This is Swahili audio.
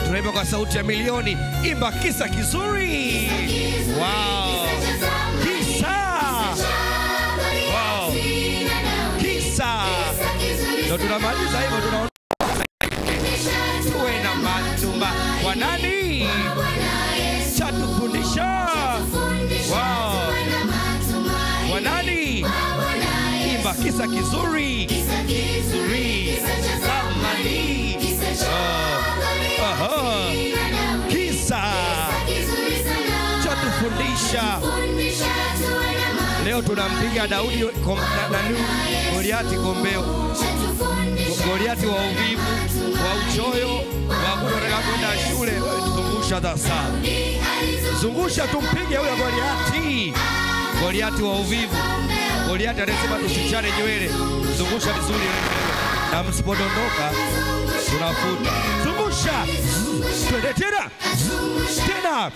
Tunaimba kwa sauti ya milioni. Imba kisa kizuri. Wow. Kisa. Wow. Kisa. Ndio tunamaliza hivyo, tunaona tuwe na matumba kwa nani? Chatufundisha. Wow. Kwa nani? Imba kisa kizuri. Kizuri. Zamani. Kisa chatufundisha. Leo tunampiga Daudi Goliati kombeo. Goliati wa uvivu, wa uchoyo, wa kutotaka kwenda shule. Zungusha dasa. Zungusha tumpige huyo Goliati. Goliati wa uvivu. Goliati anasema tusichane nywele. Zungusha vizuri na msipodondoka tunafuta. Zungusha. Twende tena. Tena.